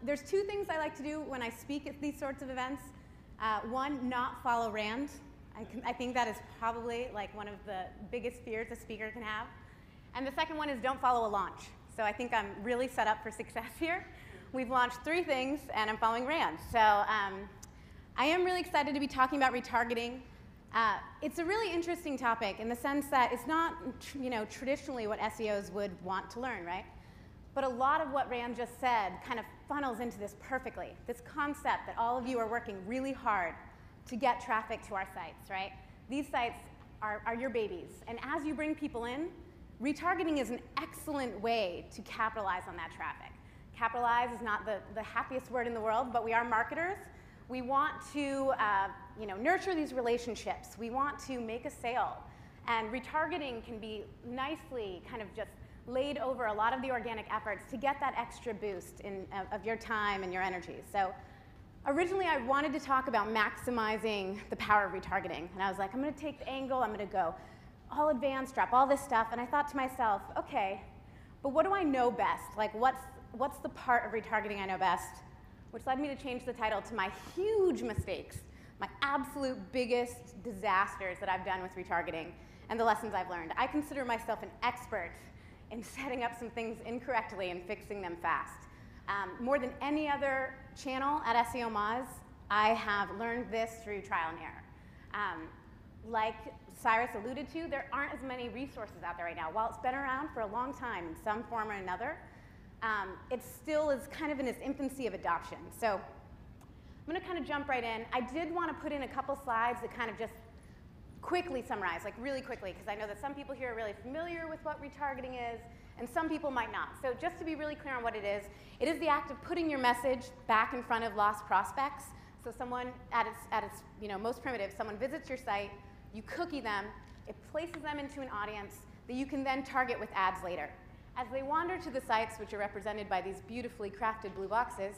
There's two things I like to do when I speak at these sorts of events. One, not follow Rand. I think that is probably like one of the biggest fears a speaker can have. And the second one is don't follow a launch. So I think I'm really set up for success here. We've launched 3 things, and I'm following Rand. So I am really excited to be talking about retargeting. It's a really interesting topic in the sense that it's not, traditionally what SEOs would want to learn, right? But a lot of what Rand just said kind of funnels into this perfectly. This concept that all of you are working really hard to get traffic to our sites, right? These sites are your babies. And as you bring people in, retargeting is an excellent way to capitalize on that traffic. Capitalize is not the happiest word in the world, but we are marketers. We want to nurture these relationships. We want to make a sale. And retargeting can be nicely kind of just laid over a lot of the organic efforts to get that extra boost of your time and your energy. So originally I wanted to talk about maximizing the power of retargeting. And I was like, I'm going to take the angle, I'm going to go all advanced, drop all this stuff. And I thought to myself, okay, but what do I know best? Like what's the part of retargeting I know best? Which led me to change the title to my huge mistakes, my absolute biggest disasters that I've done with retargeting and the lessons I've learned. I consider myself an expert in setting up some things incorrectly and fixing them fast. More than any other channel at SEO Moz, I have learned this through trial and error. Like Cyrus alluded to, there aren't as many resources out there right now. While it's been around for a long time in some form or another, it still is kind of in its infancy of adoption. So I'm going to kind of jump right in. I did want to put in a couple slides that kind of just quickly summarize, like really quickly, because I know that some people here are really familiar with what retargeting is, and some people might not. So just to be really clear on what it is the act of putting your message back in front of lost prospects. So someone, at its most primitive, someone visits your site, you cookie them, it places them into an audience that you can then target with ads later. As they wander to the sites, which are represented by these beautifully crafted blue boxes,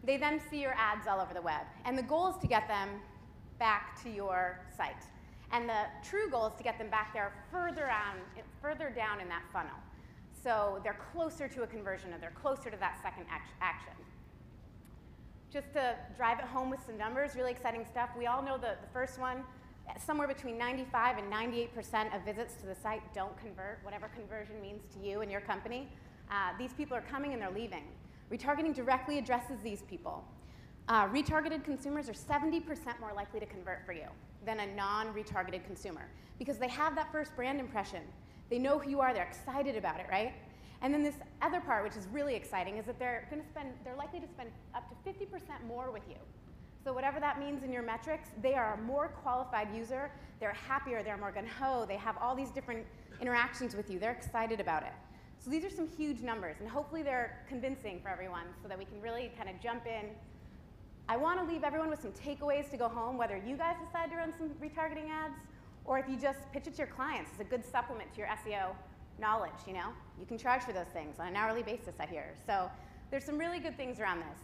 they then see your ads all over the web. And the goal is to get them back to your site. And the true goal is to get them back there further down in that funnel. So they're closer to a conversion, or they're closer to that second action. Just to drive it home with some numbers, really exciting stuff. We all know the first one, somewhere between 95 and 98% of visits to the site don't convert, whatever conversion means to you and your company. These people are coming and they're leaving. Retargeting directly addresses these people. Retargeted consumers are 70% more likely to convert for you than a non-retargeted consumer because they have that first brand impression. They know who you are, they're excited about it, right? And then this other part, which is really exciting, is that they're likely to spend up to 50% more with you. So whatever that means in your metrics, they are a more qualified user, they're happier, they're more gung-ho, they have all these different interactions with you, they're excited about it. So these are some huge numbers, and hopefully they're convincing for everyone so that we can really kind of jump in. I want to leave everyone with some takeaways to go home, whether you guys decide to run some retargeting ads, or if you just pitch it to your clients as a good supplement to your SEO knowledge, You can charge for those things on an hourly basis, I hear. So there's some really good things around this.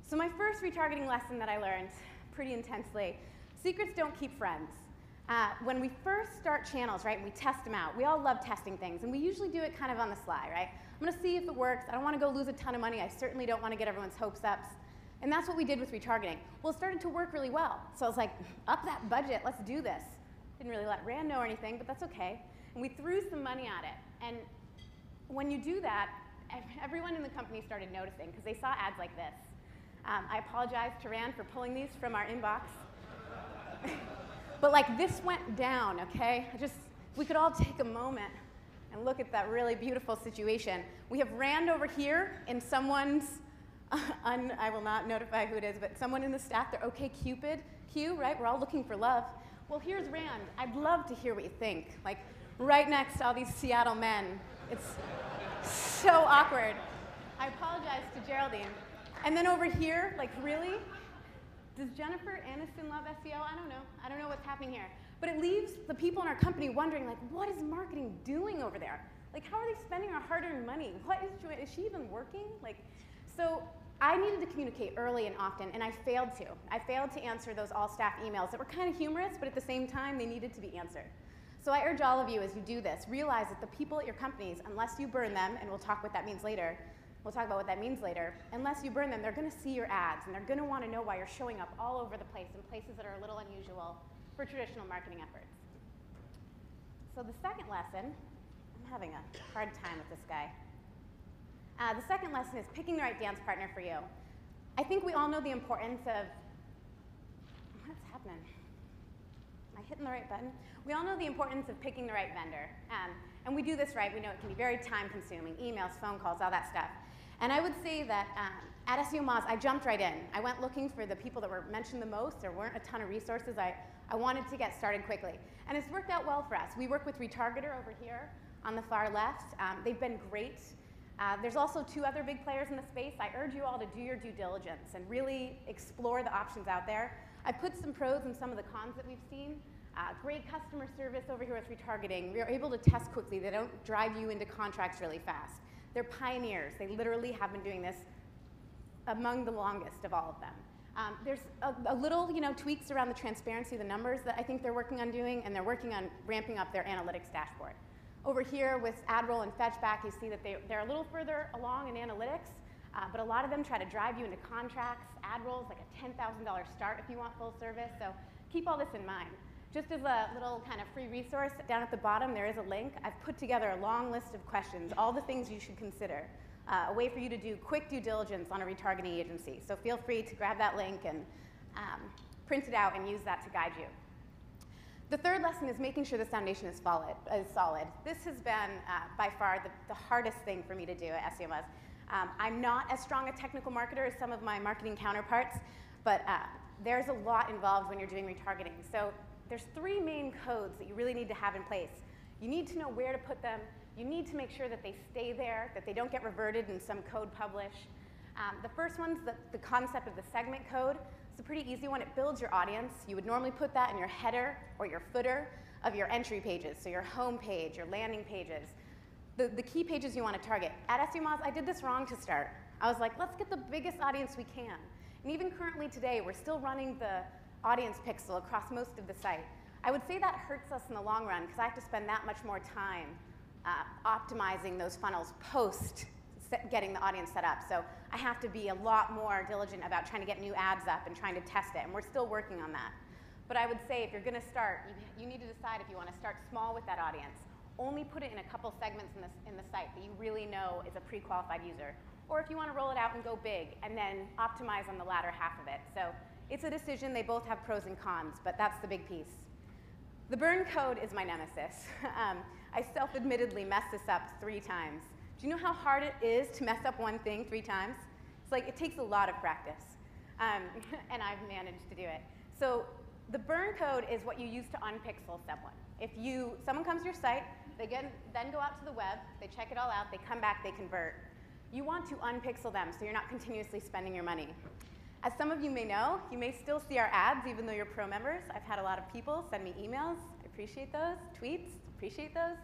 So my first retargeting lesson that I learned pretty intensely, secrets don't keep friends. When we first start channels, right, and we test them out, we all love testing things, and we usually do it kind of on the sly, right? I'm going to see if it works. I don't want to go lose a ton of money. I certainly don't want to get everyone's hopes up. And that's what we did with retargeting. Well, it started to work really well. So I was like, up that budget, let's do this. Didn't really let Rand know or anything, but that's okay. And we threw some money at it. And when you do that, everyone in the company started noticing because they saw ads like this. I apologize to Rand for pulling these from our inbox. But like this went down, okay? We could all take a moment and look at that really beautiful situation. We have Rand over here in someone's, I will not notify who it is, but someone in the staff, their OkCupid queue, right? We're all looking for love. Well, here's Rand. I'd love to hear what you think. Like right next to all these Seattle men. It's so awkward. I apologize to Geraldine. And then over here, like really? Does Jennifer Aniston love SEO? I don't know. I don't know what's happening here. But it leaves the people in our company wondering, like, what is marketing doing over there? Like, how are they spending our hard-earned money? What is Joanna? Is she even working? Like, so I needed to communicate early and often, and I failed to. I failed to answer those all-staff emails that were kind of humorous, but at the same time, they needed to be answered. So I urge all of you, as you do this, realize that the people at your companies, unless you burn them, and we'll talk what that means later, We'll talk about what that means later. Unless you burn them, they're going to see your ads, and they're going to want to know why you're showing up all over the place in places that are a little unusual for traditional marketing efforts. So the second lesson, I'm having a hard time with this guy. The second lesson is picking the right dance partner for you. I think we all know the importance of, what's happening? Am I hitting the right button? We all know the importance of picking the right vendor. And we do this right. We know it can be very time consuming, emails, phone calls, all that stuff. And I would say that at SEO Moz, I jumped right in. I went looking for the people that were mentioned the most. There weren't a ton of resources. I wanted to get started quickly. And it's worked out well for us. We work with Retargeting over here on the far left. They've been great. There's also 2 other big players in the space. I urge you all to do your due diligence and really explore the options out there. I put some pros in some of the cons that we've seen. Great customer service over here with Retargeting. We are able to test quickly. They don't drive you into contracts really fast. They're pioneers. They literally have been doing this among the longest of all of them. There's a little, tweaks around the transparency of the numbers that I think they're working on doing, and they're working on ramping up their analytics dashboard. Over here with ad roll and fetchback, you see that they're a little further along in analytics, but a lot of them try to drive you into contracts. Ad roll is like a $10,000 start if you want full service, so keep all this in mind. Just as a little kind of free resource, down at the bottom there is a link. I've put together a long list of questions, all the things you should consider, a way for you to do quick due diligence on a retargeting agency. So feel free to grab that link and print it out and use that to guide you. The third lesson is making sure the foundation is solid. This has been by far the hardest thing for me to do at SEO Moz. I'm not as strong a technical marketer as some of my marketing counterparts, but there's a lot involved when you're doing retargeting. So there's 3 main codes that you really need to have in place. You need to know where to put them. You need to make sure that they stay there, that they don't get reverted in some code publish. The first one's the concept of the segment code. It's a pretty easy one. It builds your audience. You would normally put that in your header or your footer of your entry pages, so your home page, your landing pages, the key pages you want to target. At SEO Moz, I did this wrong to start. I was like, let's get the biggest audience we can. And even currently today, we're still running the audience pixel across most of the site. I would say that hurts us in the long run because I have to spend that much more time optimizing those funnels post getting the audience set up. So I have to be a lot more diligent about trying to get new ads up and trying to test it, and we're still working on that. But I would say if you're going to start, you need to decide if you want to start small with that audience. Only put it in a couple segments in the site that you really know is a pre-qualified user. Or if you want to roll it out and go big and then optimize on the latter half of it. So it's a decision. They both have pros and cons, but that's the big piece. The burn code is my nemesis. I self-admittedly messed this up 3 times. Do you know how hard it is to mess up one thing 3 times? It's like it takes a lot of practice, and I've managed to do it. So the burn code is what you use to unpixel someone. If someone comes to your site, they then go out to the web, they check it all out, they come back, they convert. You want to unpixel them so you're not continuously spending your money. As some of you may know, you may still see our ads even though you're pro members. I've had a lot of people send me emails. I appreciate those. Tweets, appreciate those.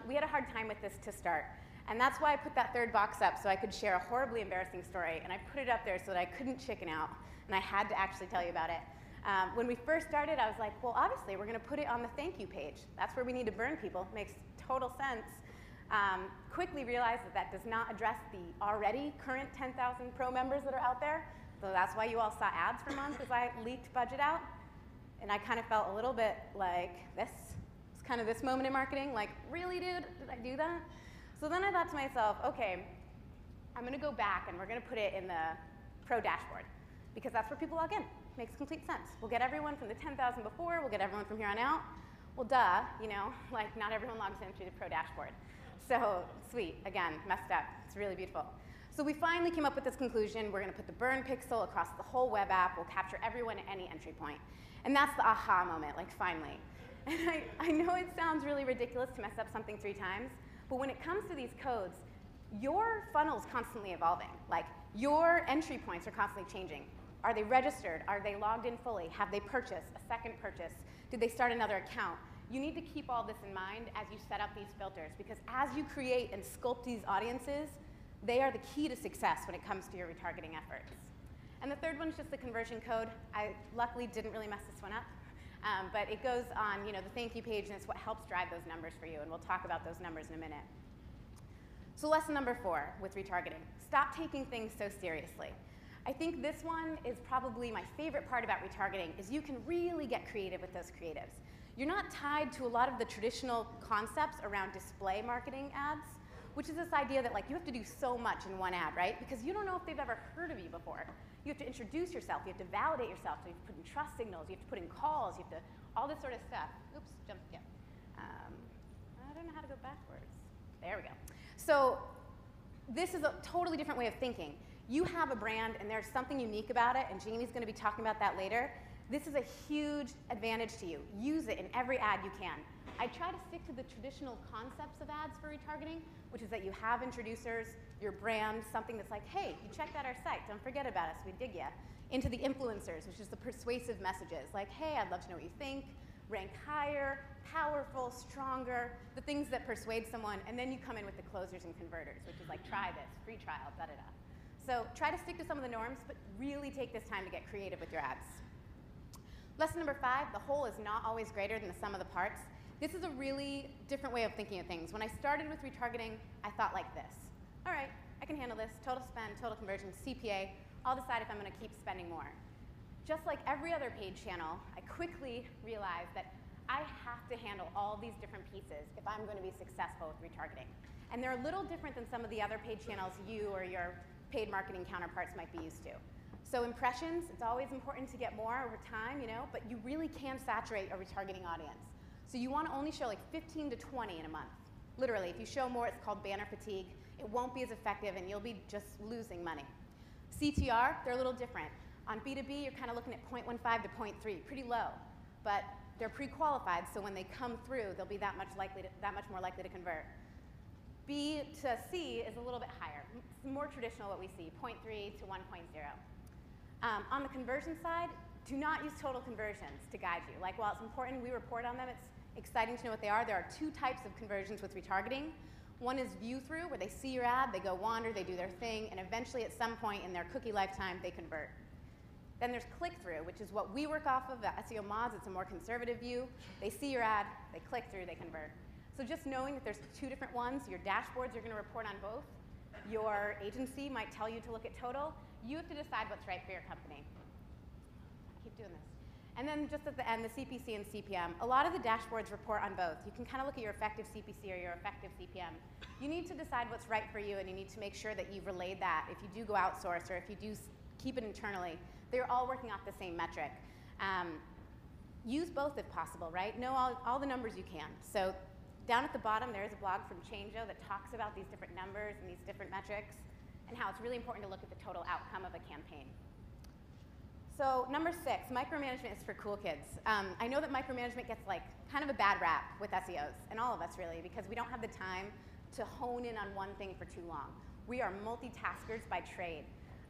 We had a hard time with this to start. And that's why I put that 3rd box up so I could share a horribly embarrassing story. And I put it up there so that I couldn't chicken out. And I had to actually tell you about it. When we first started, I was like, well, obviously, we're going to put it on the thank you page. That's where we need to burn people. Makes total sense. Quickly realized that does not address the already current 10,000 pro members that are out there. So that's why you all saw ads for months, because I leaked budget out. And I kind of felt a little bit like this. It's kind of this moment in marketing, like, really, dude? Did I do that? So then I thought to myself, okay, I'm going to go back and we're going to put it in the pro dashboard, because that's where people log in. Makes complete sense. We'll get everyone from the 10,000 before. We'll get everyone from here on out. Well, duh, like not everyone logs in through the pro dashboard. So sweet, again, messed up. It's really beautiful. So we finally came up with this conclusion. We're going to put the burn pixel across the whole web app. We'll capture everyone at any entry point. And that's the aha moment, like finally. And I know it sounds really ridiculous to mess up something 3 times, but when it comes to these codes, your funnel's constantly evolving. Like your entry points are constantly changing. Are they registered? Are they logged in fully? Have they purchased a second purchase? Did they start another account? You need to keep all this in mind as you set up these filters, because as you create and sculpt these audiences, they are the key to success when it comes to your retargeting efforts. And the third one is just the conversion code. I luckily didn't really mess this one up, but it goes on the thank you page, and it's what helps drive those numbers for you, and we'll talk about those numbers in a minute. So lesson number 4 with retargeting, stop taking things so seriously. I think this one is probably my favorite part about retargeting is you can really get creative with those creatives. You're not tied to a lot of the traditional concepts around display marketing ads, which is this idea that like you have to do so much in one ad, right? Because you don't know if they've ever heard of you before. You have to introduce yourself, you have to validate yourself, so you have to put in trust signals, you have to put in calls, you have to, all this sort of stuff. Oops, jumped again. I don't know how to go backwards. There we go. So this is a totally different way of thinking. You have a brand and there's something unique about it, and Jamie's going to be talking about that later. This is a huge advantage to you. Use it in every ad you can. I try to stick to the traditional concepts of ads for retargeting, which is that you have introducers, your brand, something that's like, hey, you checked out our site, don't forget about us, we dig ya. Into the influencers, which is the persuasive messages, like, hey, I'd love to know what you think, rank higher, powerful, stronger, the things that persuade someone, and then you come in with the closers and converters, which is like, try this, free trial, da-da-da. So try to stick to some of the norms, but really take this time to get creative with your ads. Lesson number 5, the whole is not always greater than the sum of the parts. This is a really different way of thinking of things. When I started with retargeting, I thought like this. All right, I can handle this, total spend, total conversion, CPA, I'll decide if I'm gonna keep spending more. Just like every other paid channel, I quickly realized that I have to handle all these different pieces if I'm gonna be successful with retargeting. And they're a little different than some of the other paid channels you or your paid marketing counterparts might be used to. So impressions, it's always important to get more over time, you know, but you really can saturate a retargeting audience. So you want to only show like 15 to 20 in a month. Literally, if you show more, it's called banner fatigue. It won't be as effective and you'll be just losing money. CTR, they're a little different. On B2B, you're kind of looking at 0.15 to 0.3, pretty low, but they're pre-qualified, so when they come through, they'll be that much more likely to convert. B to C is a little bit higher. It's more traditional what we see, 0.3 to 1.0. On the conversion side, do not use total conversions to guide you. Like while it's important we report on them, it's exciting to know what they are. There are 2 types of conversions with retargeting. One is view through, where they see your ad, they go wander, they do their thing, and eventually at some point in their cookie lifetime, they convert. Then there's click through, which is what we work off of at SEO Moz. It's a more conservative view. They see your ad, they click through, they convert. So just knowing that there's 2 different ones, your dashboards are going to report on both. Your agency might tell you to look at total. You have to decide what's right for your company. I keep doing this. And then just at the end, the CPC and CPM. A lot of the dashboards report on both. You can kind of look at your effective CPC or your effective CPM. You need to decide what's right for you, and you need to make sure that you've relayed that. If you do go outsource or if you do keep it internally, they're all working off the same metric. Use both if possible, right? Know all the numbers you can. So down at the bottom, there is a blog from Changeo that talks about these different numbers and these different metrics and how it's really important to look at the total outcome of a campaign. So number 6, micromanagement is for cool kids. I know that micromanagement gets like kind of a bad rap with SEOs, and all of us really, because we don't have the time to hone in on one thing for too long. We are multitaskers by trade.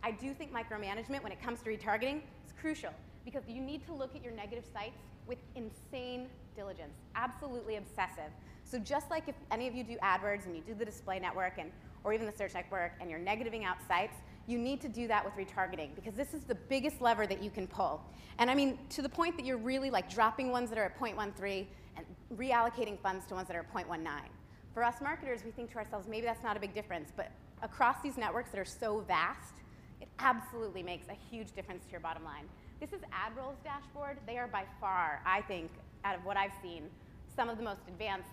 I do think micromanagement, when it comes to retargeting, is crucial because you need to look at your negative sites with insane diligence, absolutely obsessive. So just like if any of you do AdWords and you do the display network or even the search network and you're negativing out sites, you need to do that with retargeting because this is the biggest lever that you can pull. And I mean, to the point that you're really like dropping ones that are at 0.13 and reallocating funds to ones that are at 0.19. For us marketers, we think to ourselves, maybe that's not a big difference, but across these networks that are so vast, it absolutely makes a huge difference to your bottom line. This is AdRoll's dashboard. They are by far, I think, out of what I've seen, some of the most advanced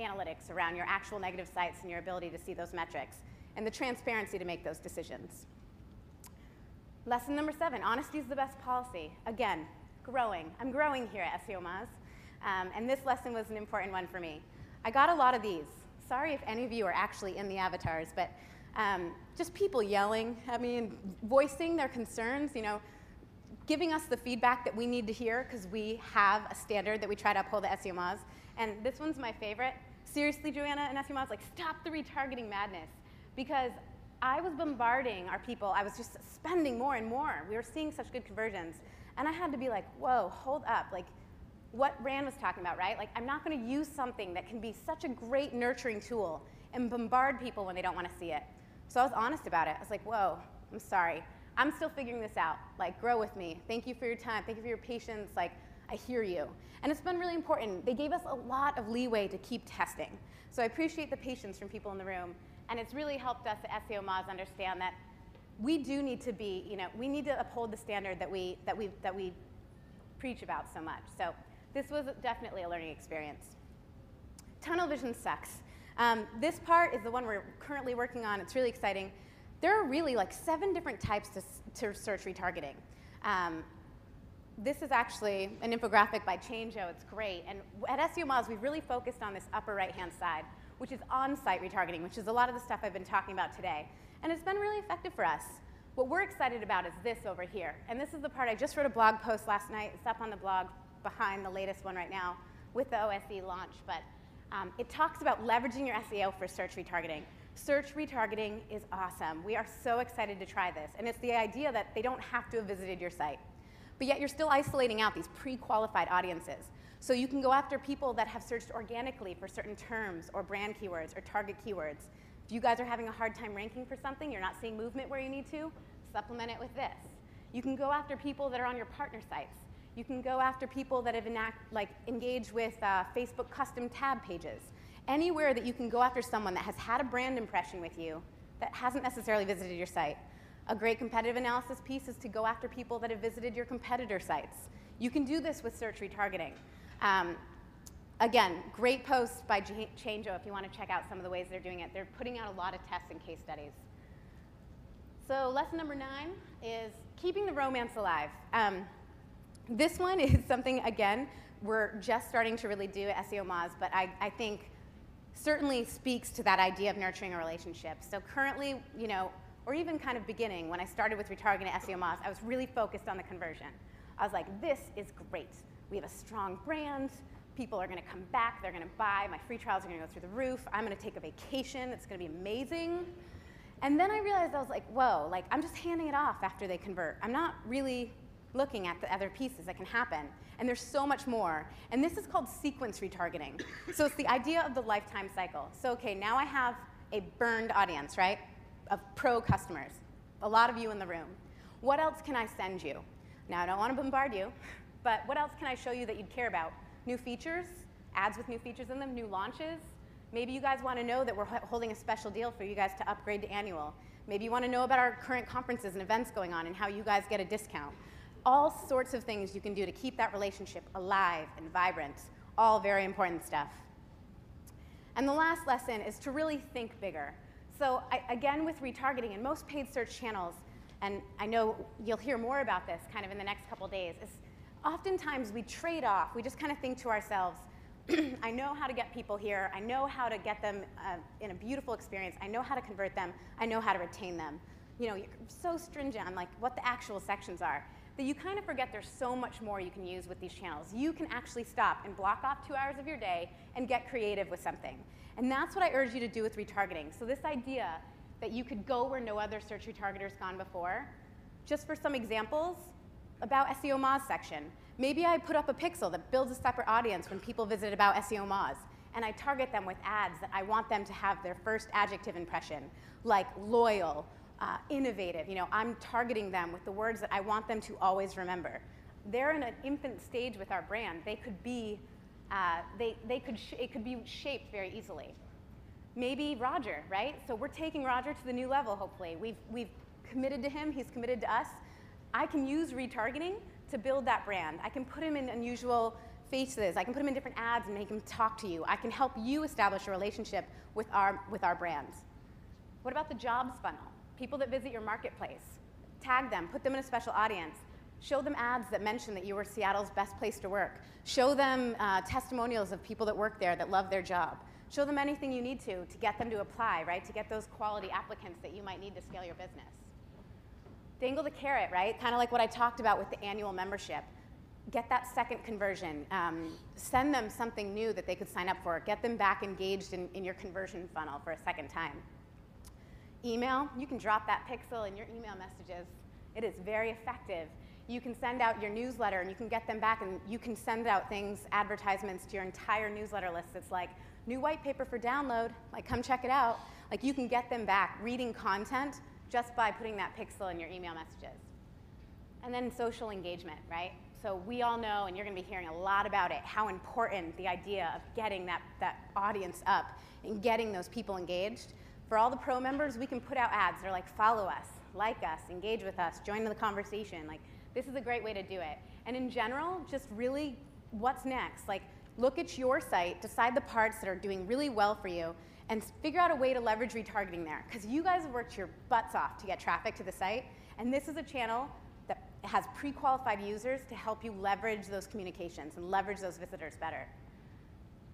analytics around your actual negative sites and your ability to see those metrics and the transparency to make those decisions. Lesson number 7, honesty is the best policy. Again, growing. I'm growing here at SEO Moz, and this lesson was an important one for me. I got a lot of these. Sorry if any of you are actually in the avatars, but just people yelling at me and voicing their concerns, you know, giving us the feedback that we need to hear because we have a standard that we try to uphold at SEO Moz. And this one's my favorite. Seriously, Joanna and SEO Moz, like, stop the retargeting madness. Because I was bombarding our people. I was just spending more and more. We were seeing such good conversions. And I had to be like, whoa, hold up. Like, what Rand was talking about, right? Like, I'm not going to use something that can be such a great nurturing tool and bombard people when they don't want to see it. So I was honest about it. I was like, whoa, I'm sorry. I'm still figuring this out. Like, grow with me. Thank you for your time. Thank you for your patience. Like, I hear you. And it's been really important. They gave us a lot of leeway to keep testing. So I appreciate the patience from people in the room. And it's really helped us at SEO Moz understand that we do need to be, we need to uphold the standard that we preach about so much. So this was definitely a learning experience. Tunnel vision sucks. This part is the one we're currently working on. It's really exciting. There are really like 7 different types to search retargeting. This is actually an infographic by Chango. It's great. And at SEO Moz, we've really focused on this upper right-hand side, which is on-site retargeting, which is a lot of the stuff I've been talking about today. And it's been really effective for us. What we're excited about is this over here. And this is the part I just wrote a blog post last night. It's up on the blog behind the latest one right now with the OSE launch. But it talks about leveraging your SEO for search retargeting. Search retargeting is awesome. We are so excited to try this. And it's the idea that they don't have to have visited your site. But yet you're still isolating out these pre-qualified audiences. So you can go after people that have searched organically for certain terms or brand keywords or target keywords. If you guys are having a hard time ranking for something, you're not seeing movement where you need to, supplement it with this. You can go after people that are on your partner sites. You can go after people that have engaged with Facebook custom tab pages. Anywhere that you can go after someone that has had a brand impression with you that hasn't necessarily visited your site. A great competitive analysis piece is to go after people that have visited your competitor sites. You can do this with search retargeting. Again, great post by Chango if you want to check out some of the ways they're doing it. They're putting out a lot of tests and case studies. So lesson number 9 is keeping the romance alive. This one is something, again, we're just starting to really do at SEO Moz, but I think certainly speaks to that idea of nurturing a relationship. So currently, or even kind of beginning, when I started with retargeting at SEO Moz, I was really focused on the conversion. I was like, this is great. We have a strong brand. People are going to come back. They're going to buy. My free trials are going to go through the roof. I'm going to take a vacation. It's going to be amazing. And then I realized, I was like, whoa, I'm just handing it off after they convert. I'm not really looking at the other pieces that can happen. And there's so much more. And this is called sequence retargeting. So it's the idea of the lifetime cycle. So, okay, now I have a burned audience, right, of pro customers, a lot of you in the room. What else can I send you? Now, I don't want to bombard you, but what else can I show you that you'd care about? New features, ads with new features in them, new launches. Maybe you guys want to know that we're holding a special deal for you guys to upgrade to annual. Maybe you want to know about our current conferences and events going on and how you guys get a discount. All sorts of things you can do to keep that relationship alive and vibrant. All very important stuff. And the last lesson is to really think bigger. So again, with retargeting and most paid search channels, and I know you'll hear more about this kind of in the next couple days, is oftentimes we trade off. We just kind of think to ourselves, I know how to get people here. I know how to get them in a beautiful experience. I know how to convert them. I know how to retain them. You're so stringent on what the actual sections are that you kind of forget there's so much more you can use with these channels. You can actually stop and block off 2 hours of your day and get creative with something. And that's what I urge you to do with retargeting. So this idea that you could go where no other search retargeter's gone before, just for some examples, about SEO Moz section. Maybe I put up a pixel that builds a separate audience when people visit about SEO Moz, and I target them with ads that I want them to have their first adjective impression, like loyal, innovative. I'm targeting them with the words that I want them to always remember. They're in an infant stage with our brand. They could be, it could be shaped very easily. Maybe Roger, right? So we're taking Roger to the new level, hopefully. We've committed to him. He's committed to us. I can use retargeting to build that brand. I can put him in unusual faces. I can put him in different ads and make him talk to you. I can help you establish a relationship with our brands. What about the jobs funnel? People that visit your marketplace. Tag them, put them in a special audience. Show them ads that mention that you were Seattle's best place to work. Show them testimonials of people that work there that love their job. Show them anything you need to get them to apply, right? To get those quality applicants that you might need to scale your business. Dangle the carrot, right? Kind of like what I talked about with the annual membership. Get that second conversion. Send them something new that they could sign up for. Get them back engaged in your conversion funnel for a second time. Email, you can drop that pixel in your email messages. It is very effective. You can send out your newsletter and you can get them back, and you can send out things, advertisements to your entire newsletter list. It's like, new white paper for download, come check it out. You can get them back reading content just by putting that pixel in your email messages. And then social engagement, right? So we all know, and you're going to be hearing a lot about it, how important the idea of getting that audience up and getting those people engaged. For all the pro members, we can put out ads. They're like, follow us, like us, engage with us, join the conversation. Like, this is a great way to do it. And in general, just really, what's next? Like, look at your site, decide the parts that are doing really well for you, and figure out a way to leverage retargeting there. Because you guys have worked your butts off to get traffic to the site, and this is a channel that has pre-qualified users to help you leverage those communications and leverage those visitors better.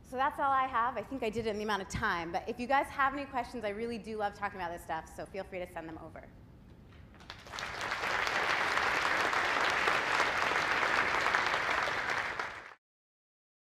So that's all I have. I think I did it in the amount of time. But if you guys have any questions, I really do love talking about this stuff, so feel free to send them over.